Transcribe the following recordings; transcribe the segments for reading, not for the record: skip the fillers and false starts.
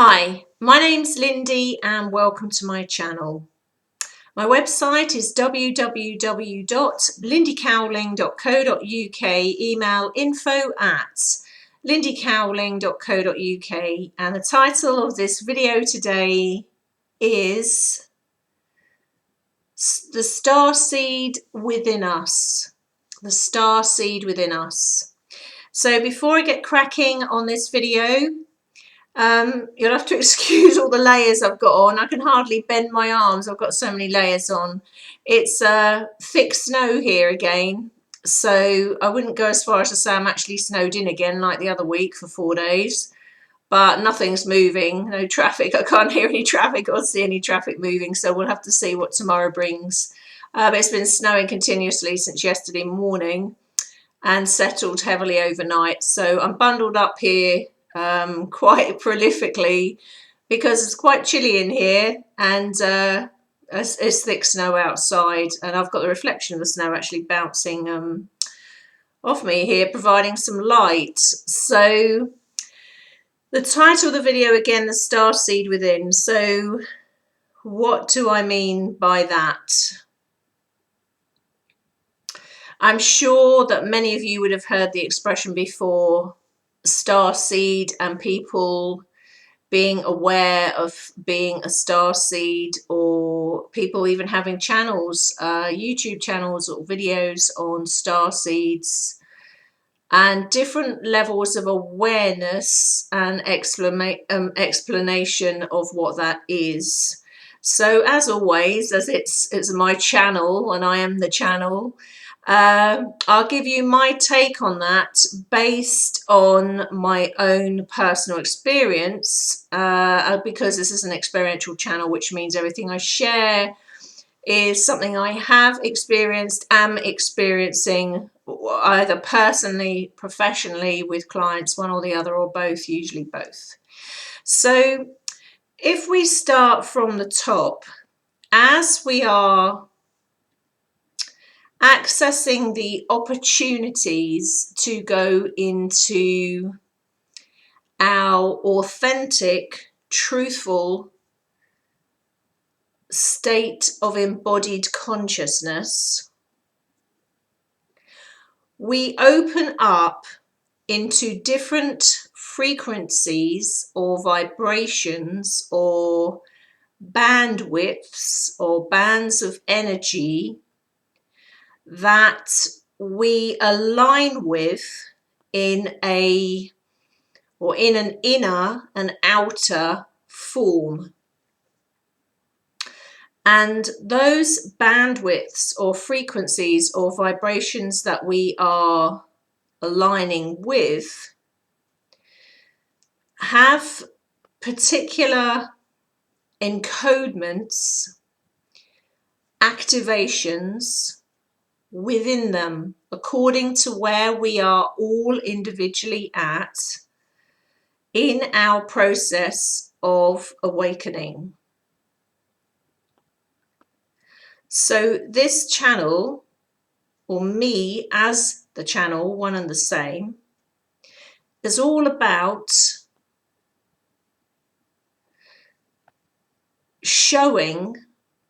Hi, my name's Lindy and welcome to my channel. My website is www.lindycowling.co.uk, email info@lindycowling.co.uk, and the title of this video today is The Starseed Within Us. The Starseed Within Us. So before I get cracking on this video, you'll have to excuse all the layers I've got on. I can hardly bend my arms. I've got so many layers on. It's thick snow here again, so I wouldn't go as far as to say I'm actually snowed in again like the other week for 4 days, but nothing's moving, no traffic. I can't hear any traffic or see any traffic moving, so we'll have to see what tomorrow brings. It's been snowing continuously since yesterday morning and settled heavily overnight, so I'm bundled up here quite prolifically because it's quite chilly in here, and it's thick snow outside, and I've got the reflection of the snow actually bouncing off me here, providing some light. So the title of the video again, The Starseed Within. So what do I mean by that? I'm sure that many of you would have heard the expression before, starseed, and people being aware of being a starseed, or people even having channels, YouTube channels or videos on starseeds, and different levels of awareness and explanation of what that is. So as always, as it's my channel and I am the channel, I'll give you my take on that based on my own personal experience, because this is an experiential channel, which means everything I share is something I have experienced, am experiencing, either personally, professionally, with clients, one or the other, or both, usually both. So if we start from the top, as we are accessing the opportunities to go into our authentic, truthful state of embodied consciousness, we open up into different frequencies or vibrations or bandwidths or bands of energy that we align with in an inner and outer form. And those bandwidths or frequencies or vibrations that we are aligning with have particular encodements, activations within them, according to where we are all individually at in our process of awakening. So this channel, or me as the channel, one and the same, is all about showing,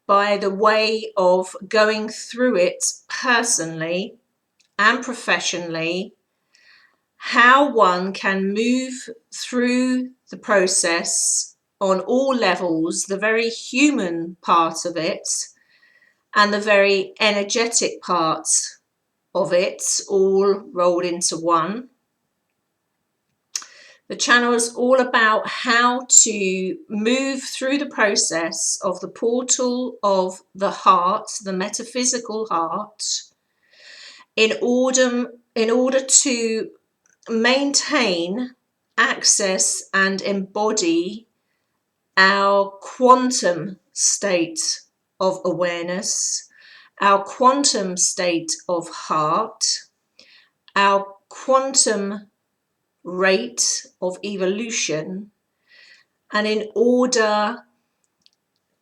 by the way of going through it personally and professionally, how one can move through the process on all levels, the very human part of it and the very energetic part of it, all rolled into one. The channel is all about how to move through the process of the portal of the heart, the metaphysical heart, in order to maintain, access and embody our quantum state of awareness, our quantum state of heart, our quantum rate of evolution, and in order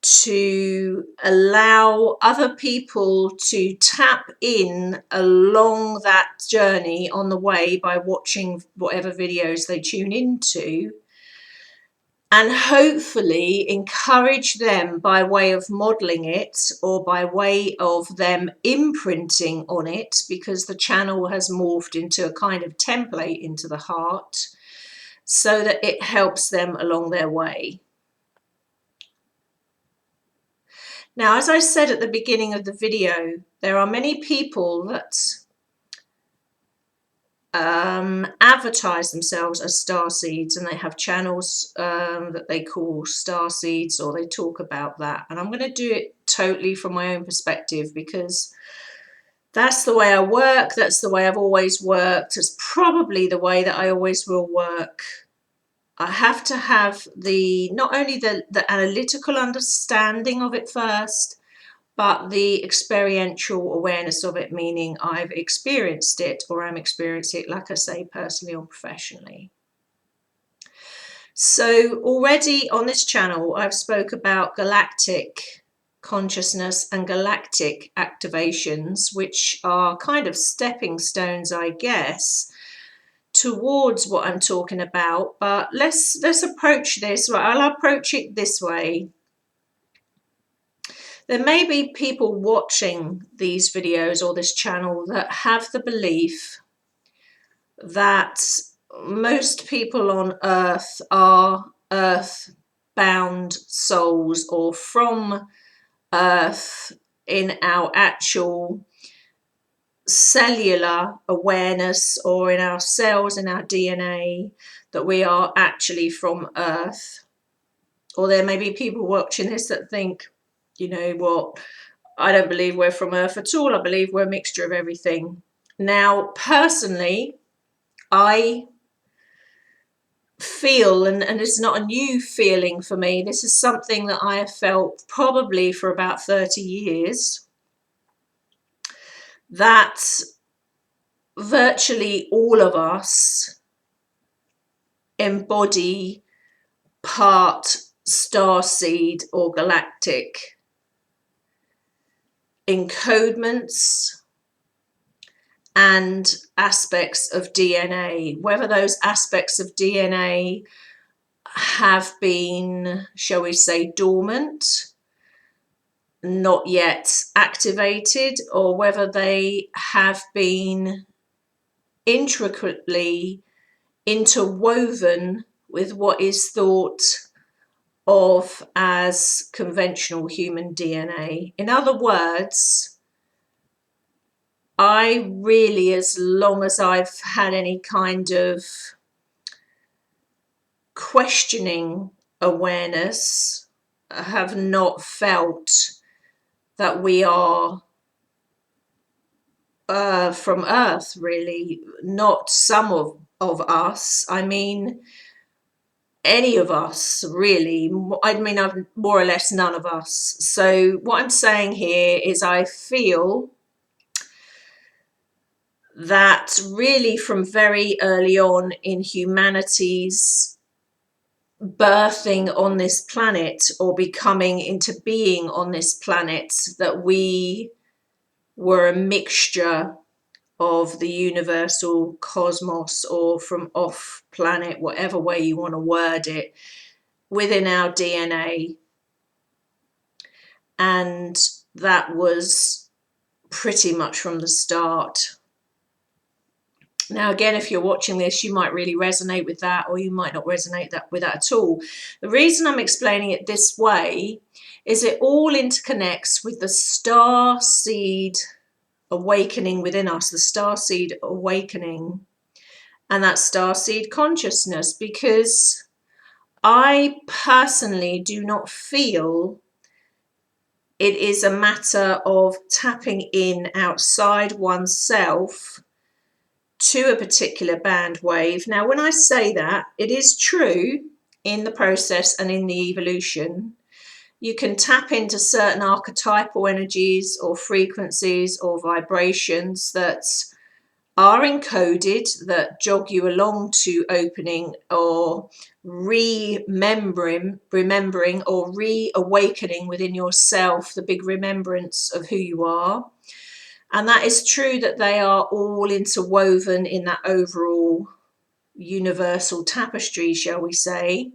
to allow other people to tap in along that journey on the way by watching whatever videos they tune into, and hopefully encourage them by way of modeling it or by way of them imprinting on it, because the channel has morphed into a kind of template into the heart, so that it helps them along their way. Now, as I said at the beginning of the video, there are many people that advertise themselves as starseeds, and they have channels that they call starseeds, or they talk about that. And I'm going to do it totally from my own perspective, because that's the way I work, that's the way I've always worked, it's probably the way that I always will work. I have to have not only the analytical understanding of it first, but the experiential awareness of it, meaning I've experienced it, or I'm experiencing it, like I say, personally or professionally. So already on this channel, I've spoke about galactic consciousness and galactic activations, which are kind of stepping stones, I guess, towards what I'm talking about. But let's approach this. Right, I'll approach it this way. There may be people watching these videos or this channel that have the belief that most people on Earth are Earth-bound souls, or from Earth in our actual cellular awareness, or in our cells, in our DNA, that we are actually from Earth. Or there may be people watching this that think, you know what, I don't believe we're from Earth at all. I believe we're a mixture of everything. Now, personally, I feel, and it's not a new feeling for me, this is something that I have felt probably for about 30 years, that virtually all of us embody part starseed or galactic encodements and aspects of DNA. Whether those aspects of DNA have been, shall we say, dormant, not yet activated, or whether they have been intricately interwoven with what is thought of as conventional human DNA. In other words, I really, as long as I've had any kind of questioning awareness, have not felt that we are from Earth, really. Not some of us, I mean any of us, really. I mean, I've more or less none of us. So what I'm saying here is I feel that really from very early on in humanity's birthing on this planet, or becoming into being on this planet, that we were a mixture of the universal cosmos, or from off planet, whatever way you want to word it, within our DNA. And that was pretty much from the start. Now, again, if you're watching this, you might really resonate with that, or you might not resonate with that at all. The reason I'm explaining it this way is it all interconnects with the star seed awakening within us, the star seed awakening, and that star seed consciousness, because I personally do not feel it is a matter of tapping in outside oneself to a particular band wave. Now, when I say that, it is true in the process and in the evolution. You can tap into certain archetypal energies or frequencies or vibrations that are encoded, that jog you along to opening or remembering or reawakening within yourself the big remembrance of who you are. And that is true, that they are all interwoven in that overall universal tapestry, shall we say.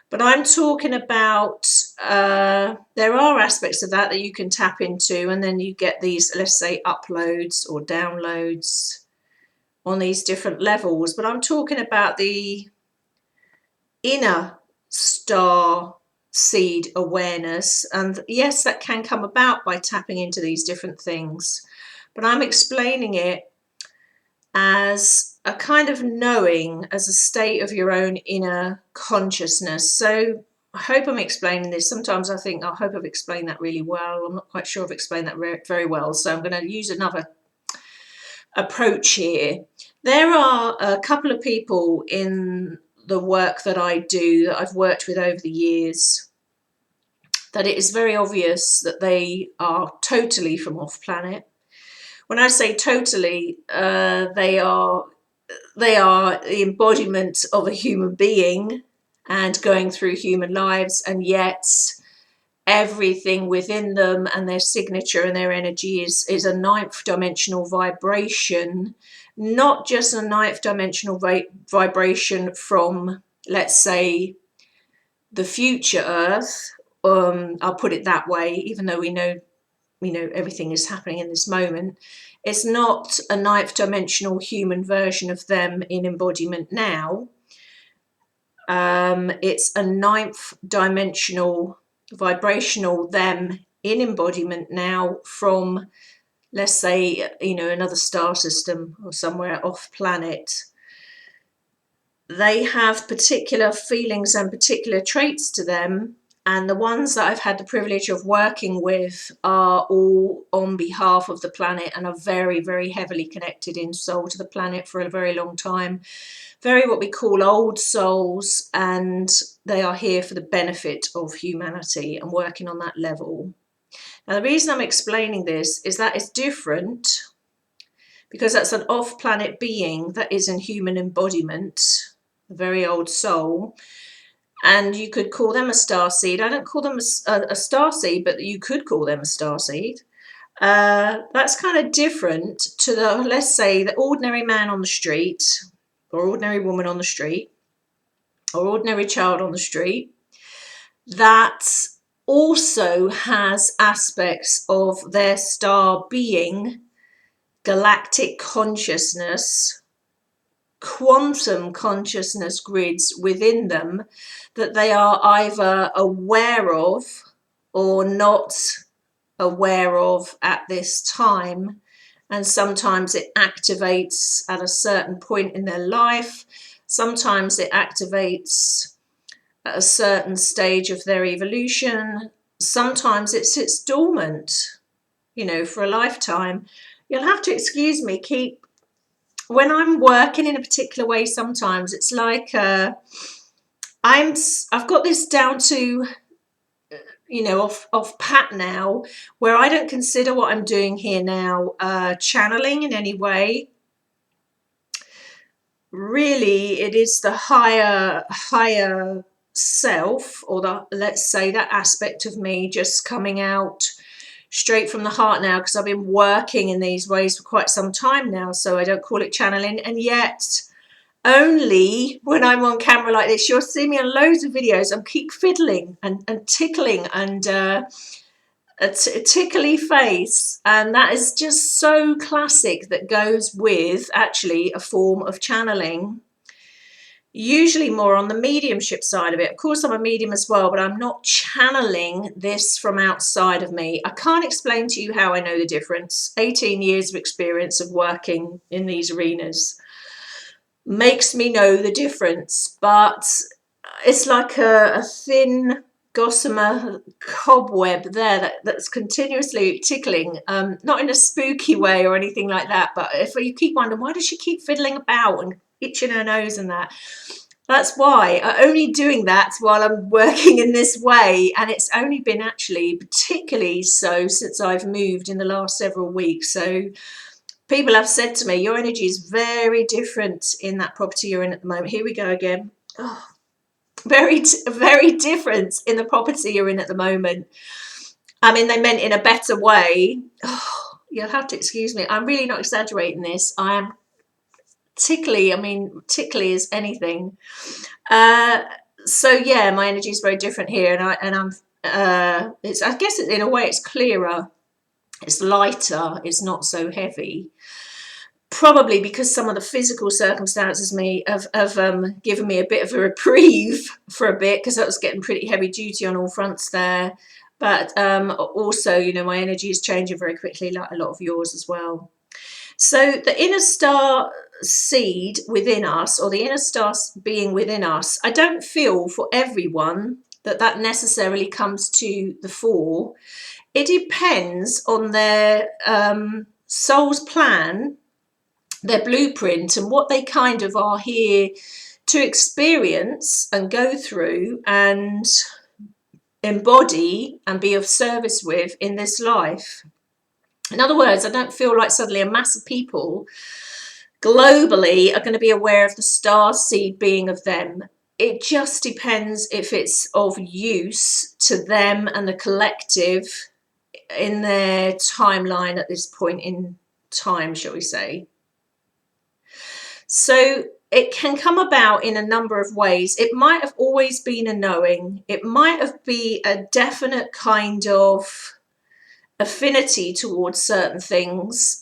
But I'm talking about, there are aspects of that you can tap into, and then you get these, let's say, uploads or downloads on these different levels. But I'm talking about the inner star seed awareness, and yes, that can come about by tapping into these different things, but I'm explaining it as a kind of knowing, as a state of your own inner consciousness. So I hope I'm explaining this. Sometimes I think, I hope I've explained that really well. I'm not quite sure I've explained that very well, so I'm going to use another approach here. There are a couple of people in the work that I do, that I've worked with over the years, that it is very obvious that they are totally from off planet. When I say totally, they are the embodiment of a human being and going through human lives, and yet everything within them and their signature and their energy is a ninth dimensional vibration, not just a ninth dimensional vibration from, let's say, the future Earth. I'll put it that way, even though we know everything is happening in this moment. It's not a ninth dimensional human version of them in embodiment now. It's a ninth dimensional vibrational them in embodiment now from, let's say, another star system or somewhere off planet. They have particular feelings and particular traits to them, and the ones that I've had the privilege of working with are all on behalf of the planet and are very, very heavily connected in soul to the planet for a very long time. Very what we call old souls, and they are here for the benefit of humanity and working on that level. Now, the reason I'm explaining this is that it's different because that's an off-planet being that is in human embodiment, a very old soul, and you could call them a starseed. I don't call them a starseed, but you could call them a starseed. That's kind of different to the, let's say, the ordinary man on the street, or ordinary woman on the street, or ordinary child on the street, that also has aspects of their star being, galactic consciousness, quantum consciousness grids within them that they are either aware of or not aware of at this time. And sometimes it activates at a certain point in their life. Sometimes it activates at a certain stage of their evolution. Sometimes it sits dormant, for a lifetime. You'll have to excuse me, when I'm working in a particular way, sometimes it's like I've got this down to off pat now, where I don't consider what I'm doing here now channeling in any way. Really, it is the higher self, or let's say that aspect of me just coming out straight from the heart now, because I've been working in these ways for quite some time now, so I don't call it channeling. And yet only when I'm on camera like this, you'll see me on loads of videos, I keep fiddling and tickling and a tickly face, and that is just so classic. That goes with actually a form of channeling, usually more on the mediumship side of it. Of course, I'm a medium as well, but I'm not channeling this from outside of me. I can't explain to you how I know the difference. 18 years of experience of working in these arenas makes me know the difference, but it's like a thin gossamer cobweb there that's continuously tickling, not in a spooky way or anything like that, but if you keep wondering, why does she keep fiddling about and itching her nose and that's why I'm only doing that while I'm working in this way. And it's only been actually particularly so since I've moved in the last several weeks. So people have said to me, your energy is very different in that property you're in at the moment. Here we go again. Oh, very different in the property you're in at the moment. I mean, they meant in a better way. Oh, you'll have to excuse me. I'm really not exaggerating this. I am tickly. I mean, tickly as anything. So yeah, my energy is very different here, and I'm it's, I guess in a way it's clearer, it's lighter, it's not so heavy. Probably because some of the physical circumstances have given me a bit of a reprieve for a bit, because that was getting pretty heavy duty on all fronts there. But also, you know, my energy is changing very quickly, like a lot of yours as well. So the inner star seed within us, or the inner star being within us, I don't feel for everyone that necessarily comes to the fore. It depends on their soul's plan, their blueprint, and what they kind of are here to experience and go through and embody and be of service with in this life. In other words, I don't feel like suddenly a mass of people globally are going to be aware of the star seed being of them. It just depends if it's of use to them and the collective in their timeline at this point in time, shall we say. So it can come about in a number of ways. It might have always been a knowing. It might have been a definite kind of affinity towards certain things,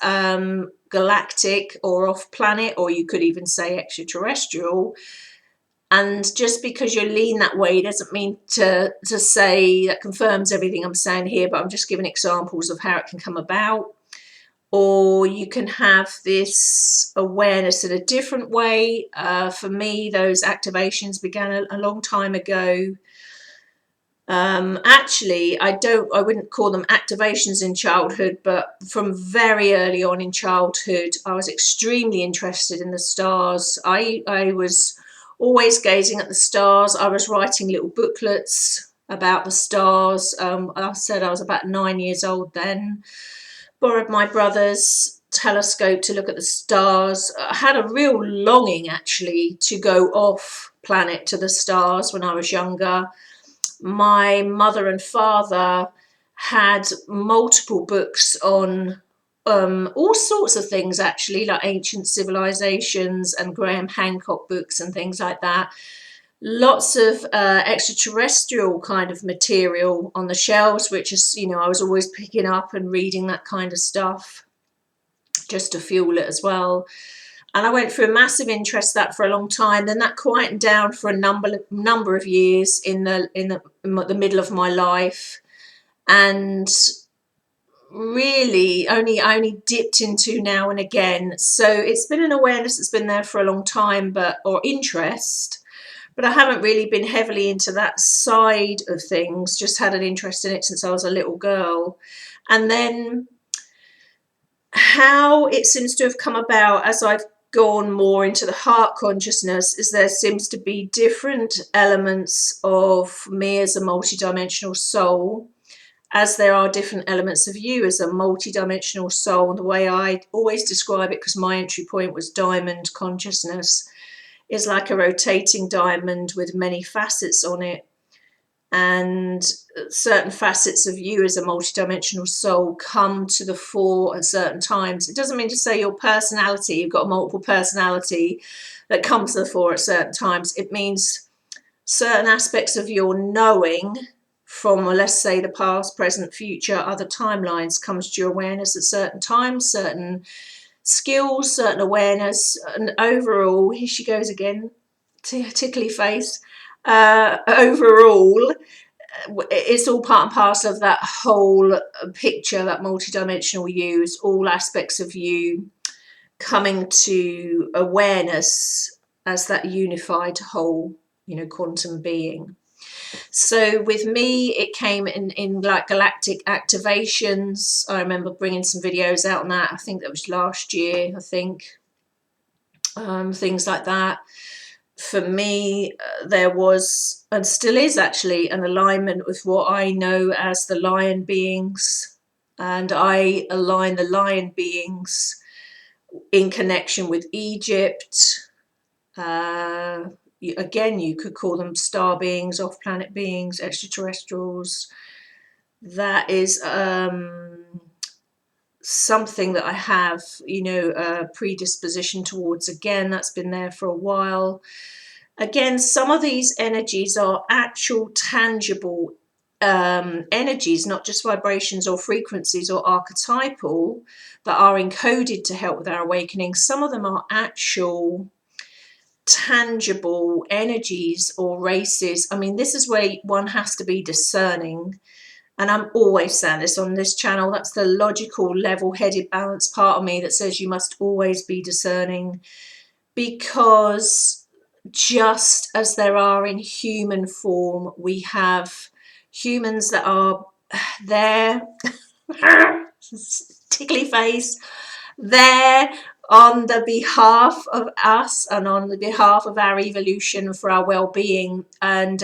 galactic or off planet, or you could even say extraterrestrial. And just because you lean that way doesn't mean to say that confirms everything I'm saying here, but I'm just giving examples of how it can come about. Or you can have this awareness in a different way. For me, those activations began a long time ago. Actually, I wouldn't call them activations in childhood, but from very early on in childhood, I was extremely interested in the stars. I was always gazing at the stars. I was writing little booklets about the stars. I said I was about 9 years old then. Borrowed my brother's telescope to look at the stars. I had a real longing, actually, to go off planet to the stars when I was younger. My mother and father had multiple books on all sorts of things, actually, like ancient civilizations and Graham Hancock books and things like that. Lots of extraterrestrial kind of material on the shelves, which is, you know, I was always picking up and reading that kind of stuff just to fuel it as well. And I went through a massive interest in that for a long time. Then that quietened down for a number of years in the middle of my life, and really I only dipped into now and again. So it's been an awareness that's been there for a long time, or interest. But I haven't really been heavily into that side of things, just had an interest in it since I was a little girl. And then how it seems to have come about as I've gone more into the heart consciousness is there seems to be different elements of me as a multidimensional soul, as there are different elements of you as a multidimensional soul. And the way I always describe it, because my entry point was diamond consciousness, is like a rotating diamond with many facets on it, and certain facets of you as a multidimensional soul come to the fore at certain times. It doesn't mean to say your personality, you've got a multiple personality that comes to the fore at certain times. It means certain aspects of your knowing from, let's say, the past, present, future, other timelines comes to your awareness at certain times, certain skills, certain awareness, and overall, here she goes again, tickly face, overall, it's all part and parcel of that whole picture, that multidimensional you, is all aspects of you coming to awareness as that unified whole, you know, quantum being. So with me, it came in like galactic activations. I remember bringing some videos out on that. I think that was last year, I think. Things like that. For me, there was, and still is actually, an alignment with what I know as the lion beings. And I align the lion beings in connection with Egypt. Again, you could call them star beings, off-planet beings, extraterrestrials. That is something that I have, you know, a predisposition towards. Again, that's been there for a while. Again, some of these energies are actual tangible energies, not just vibrations or frequencies or archetypal, that are encoded to help with our awakening. Some of them are actual tangible energies or races. I mean, this is where one has to be discerning. And I'm always saying this on this channel. That's the logical, level-headed, balanced part of me that says you must always be discerning, because just as there are in human form, we have humans that are there, tickly face, there on the behalf of us and on the behalf of our evolution for our well-being, and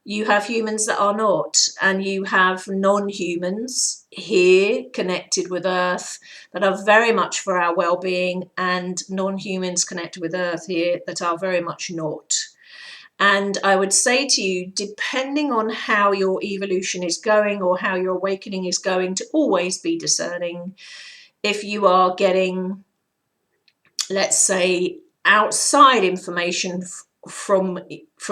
you have humans that are not, and you have non-humans here connected with Earth that are very much for our well-being, and non-humans connected with Earth here that are very much not. And I would say to you, depending on how your evolution is going or how your awakening is going, to always be discerning. If you are getting, let's say, outside information from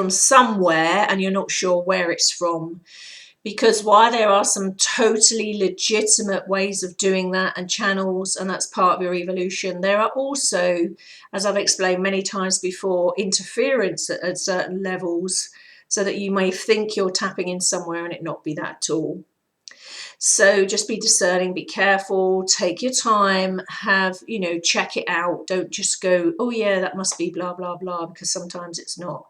somewhere and you're not sure where it's from, because while there are some totally legitimate ways of doing that and channels, and that's part of your evolution, there are also, as I've explained many times before, interference at certain levels, so that you may think you're tapping in somewhere and it not be that at all. So just be discerning, be careful, take your time, have, you know, check it out. Don't just go, oh yeah, that must be blah, blah, blah, because sometimes it's not.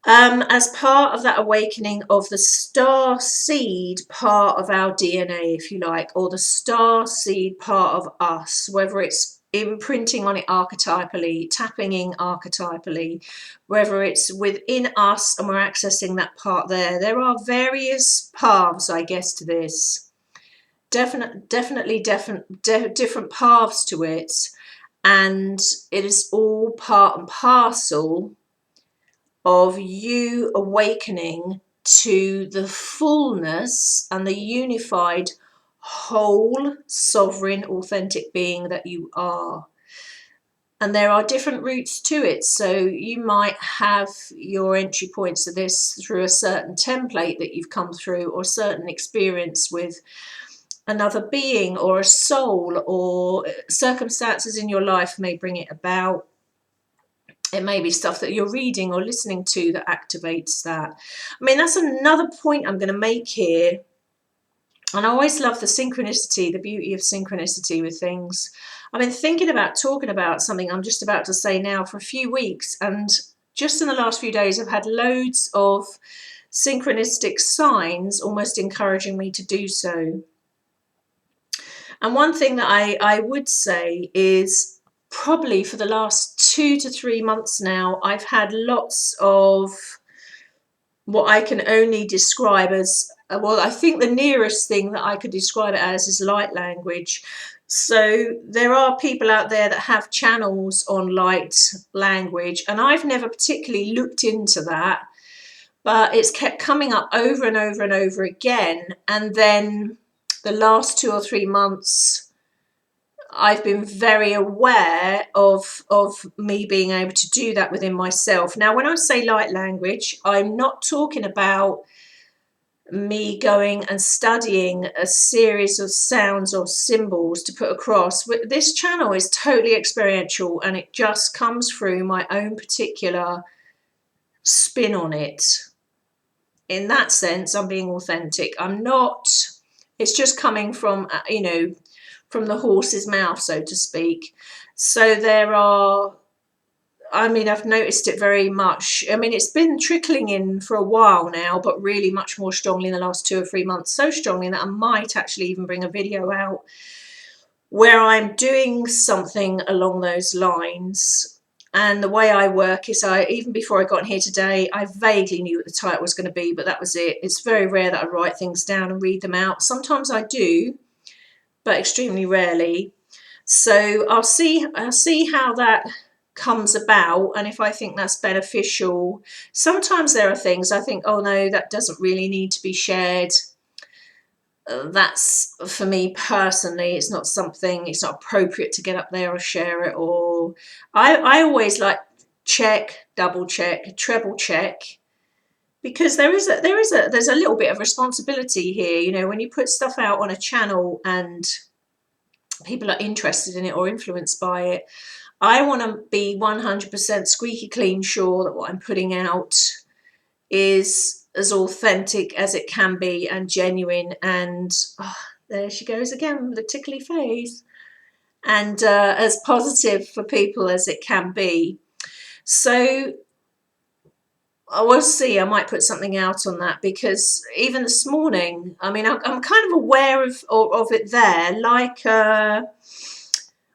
As part of that awakening of the star seed part of our DNA, if you like, or the star seed part of us, whether it's imprinting on it archetypally, tapping in archetypally, whether it's within us and we're accessing that part there are various paths, I guess, to this. Definitely different paths to it, and it is all part and parcel of you awakening to the fullness and the unified, whole, sovereign, authentic being that you are. And there are different routes to it. So you might have your entry points to this through a certain template that you've come through, or a certain experience with another being or a soul, or circumstances in your life may bring it about. It may be stuff that you're reading or listening to that activates that. I mean, that's another point I'm going to make here. And I always love the synchronicity, the beauty of synchronicity with things. I've been thinking about talking about something I'm just about to say now for a few weeks. And just in the last few days, I've had loads of synchronistic signs almost encouraging me to do so. And one thing that I would say is, probably for the last 2 to 3 months now, I've had lots of what I can only describe as, well, I think the nearest thing that I could describe it as is light language. So there are people out there that have channels on light language, and I've never particularly looked into that, but it's kept coming up over and over and over again. And then the last 2 or 3 months, I've been very aware of me being able to do that within myself. Now, when I say light language, I'm not talking about me going and studying a series of sounds or symbols to put across. This channel is totally experiential, and it just comes through my own particular spin on it. In that sense, I'm being authentic. I'm not, it's just coming from, you know, from the horse's mouth, so to speak. So there are, I mean, I've noticed it very much. I mean, it's been trickling in for a while now, but really much more strongly in the last 2 or 3 months. So strongly that I might actually even bring a video out where I'm doing something along those lines. And the way I work is, even before I got in here today, I vaguely knew what the title was going to be, but that was it. It's very rare that I write things down and read them out. Sometimes I do, but extremely rarely. So I'll see how that comes about, and if I think that's beneficial. Sometimes there are things I think, oh no, that doesn't really need to be shared. That's, for me personally, it's not appropriate to get up there or share it. Or I always like check, double check, treble check, because there's a little bit of responsibility here. You know, when you put stuff out on a channel and people are interested in it or influenced by it, I want to be 100% squeaky clean sure that what I'm putting out is as authentic as it can be and genuine. And there she goes again with a tickly face. And as positive for people as it can be. So I will see, I might put something out on that, because even this morning, I mean, I'm kind of aware of it there, like, and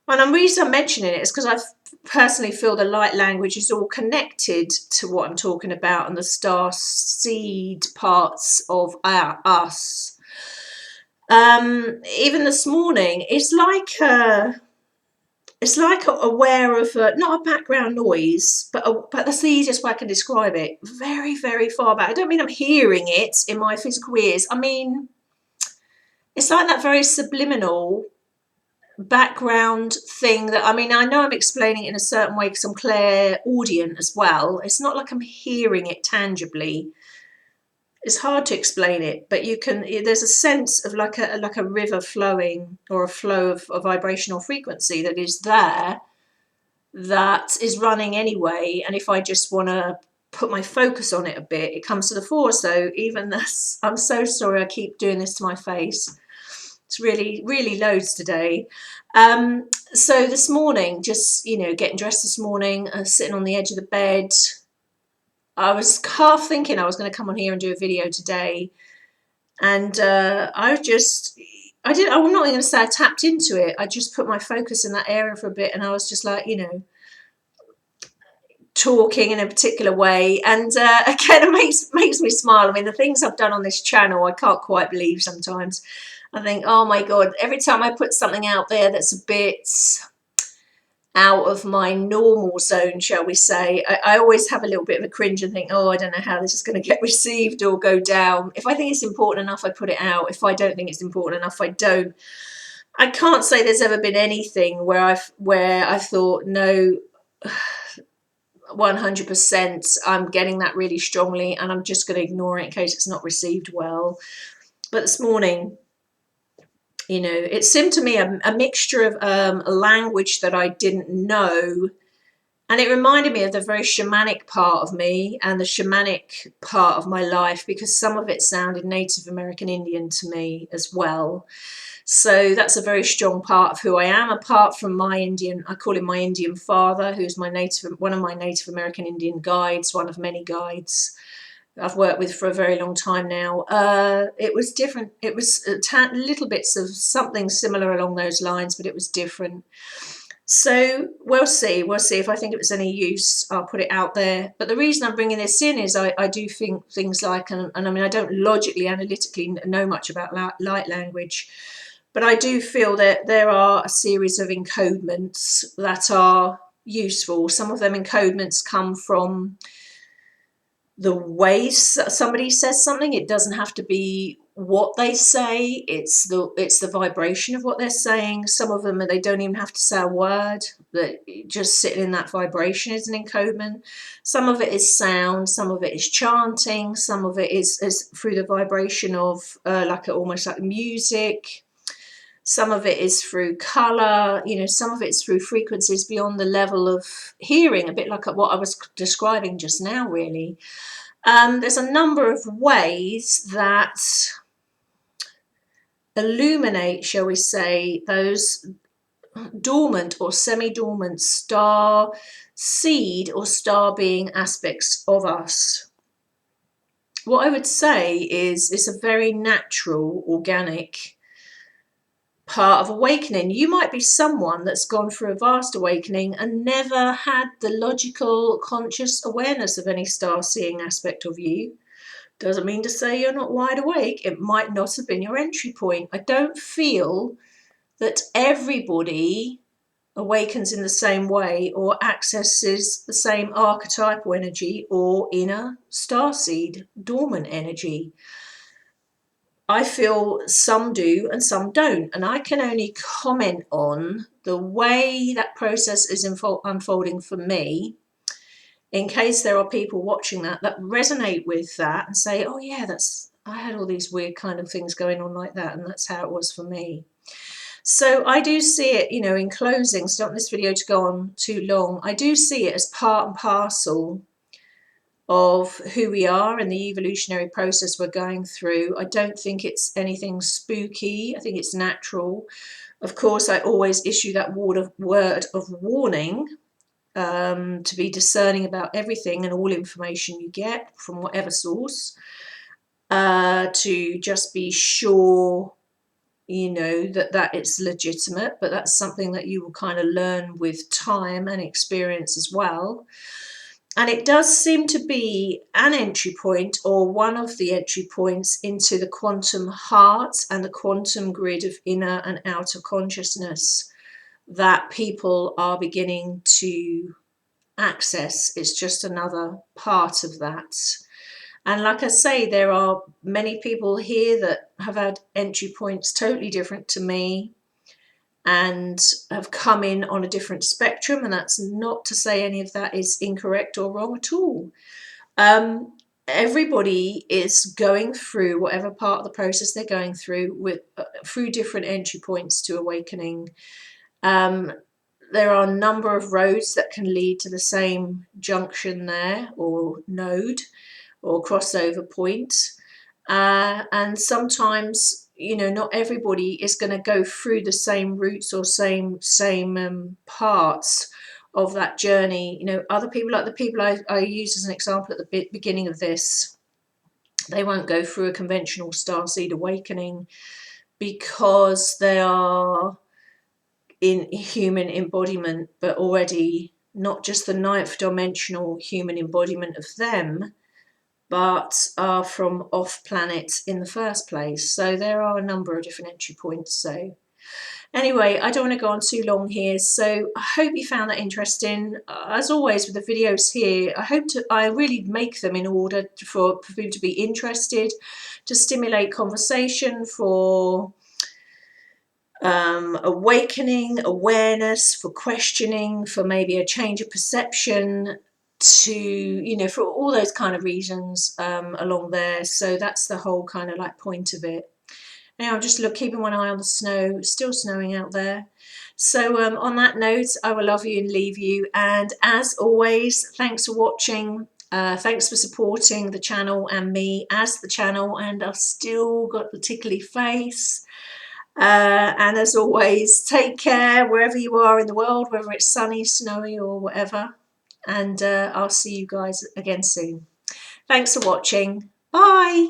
the reason I'm mentioning it is because I personally feel the light language is all connected to what I'm talking about and the star seed parts of us. Even this morning, it's like aware of not a background noise, but that's the easiest way I can describe it. Very, very far back. I don't mean I'm hearing it in my physical ears. I mean, it's like that very subliminal background thing that, I mean, I know I'm explaining it in a certain way because I'm clairaudient as well. It's not like I'm hearing it tangibly. It's hard to explain it, but you can. There's a sense of like a river flowing, or a flow of vibrational frequency that is there, that is running anyway. And if I just want to put my focus on it a bit, it comes to the fore. So even this, I'm so sorry I keep doing this to my face. It's really, really loads today. So this morning, just, you know, getting dressed this morning, sitting on the edge of the bed, I was half thinking I was going to come on here and do a video today. And I'm not even going to say I tapped into it. I just put my focus in that area for a bit. And I was just like, you know, talking in a particular way. And again, it makes me smile. I mean, the things I've done on this channel, I can't quite believe sometimes. I think, oh my God, every time I put something out there that's a bit out of my normal zone, shall we say, I always have a little bit of a cringe and think, oh, I don't know how this is going to get received or go down. If I think it's important enough, I put it out. If I don't think it's important enough, I don't. I can't say there's ever been anything where I thought, no, 100% I'm getting that really strongly and I'm just going to ignore it in case it's not received well. But this morning, you know, it seemed to me a mixture of a language that I didn't know, and it reminded me of the very shamanic part of me and the shamanic part of my life, because some of it sounded Native American Indian to me as well. So that's a very strong part of who I am, apart from my Indian, I call him my Indian father, who's one of my Native American Indian guides, one of many guides I've worked with for a very long time now. It was different. It was little bits of something similar along those lines, but it was different. So we'll see. We'll see if I think it was any use. I'll put it out there. But the reason I'm bringing this in is I do think things like, and I mean, I don't logically, analytically know much about light language, but I do feel that there are a series of encodements that are useful. Some of them encodements come from the way somebody says something. It doesn't have to be what they say, it's the vibration of what they're saying. Some of them, they don't even have to say a word, that just sitting in that vibration is an encodement. Some of it is sound, some of it is chanting, some of it is through the vibration of almost like music. Some of it is through colour, you know, some of it's through frequencies beyond the level of hearing, a bit like what I was describing just now, really. There's a number of ways that illuminate, shall we say, those dormant or semi-dormant star seed or star being aspects of us. What I would say is it's a very natural, organic part of awakening. You might be someone that's gone through a vast awakening and never had the logical, conscious awareness of any star-seeing aspect of you. Doesn't mean to say you're not wide awake. It might not have been your entry point. I don't feel that everybody awakens in the same way or accesses the same archetypal energy or inner starseed dormant energy. I feel some do and some don't, and I can only comment on the way that process is unfolding for me. in case there are people watching that resonate with that and say, oh yeah, I had all these weird kind of things going on like that, and that's how it was for me. So I do see it, you know, in closing, so I don't want this video to go on too long, I do see it as part and parcel of who we are and the evolutionary process we're going through. I don't think it's anything spooky. I think it's natural. Of course, I always issue that word of warning, to be discerning about everything and all information you get from whatever source, to just be sure, you know, that it's legitimate. But that's something that you will kind of learn with time and experience as well. And it does seem to be an entry point, or one of the entry points, into the quantum heart and the quantum grid of inner and outer consciousness that people are beginning to access. It's just another part of that. And like I say, there are many people here that have had entry points totally different to me and have come in on a different spectrum, and that's not to say any of that is incorrect or wrong at all. Everybody is going through whatever part of the process they're going through through different entry points to awakening. There are a number of roads that can lead to the same junction there, or node, or crossover point, and sometimes, you know, not everybody is going to go through the same routes or same parts of that journey. You know, other people, like the people I used as an example at the beginning of this, they won't go through a conventional starseed awakening because they are in human embodiment, but already not just the 9th dimensional human embodiment of them, but are from off planet in the first place. So there are a number of different entry points. So anyway, I don't want to go on too long here. So I hope you found that interesting. As always with the videos here, I really make them in order for people to be interested, to stimulate conversation, for awakening, awareness, for questioning, for maybe a change of perception, to, you know, for all those kind of reasons along there. So that's the whole kind of like point of it. Now I'm just keeping one eye on the snow. It's still snowing out there. So on that note, I will love you and leave you. And as always, thanks for watching. Thanks for supporting the channel and me as the channel. And I've still got the tickly face. And as always, take care wherever you are in the world, whether it's sunny, snowy or whatever. And I'll see you guys again soon. Thanks for watching. Bye.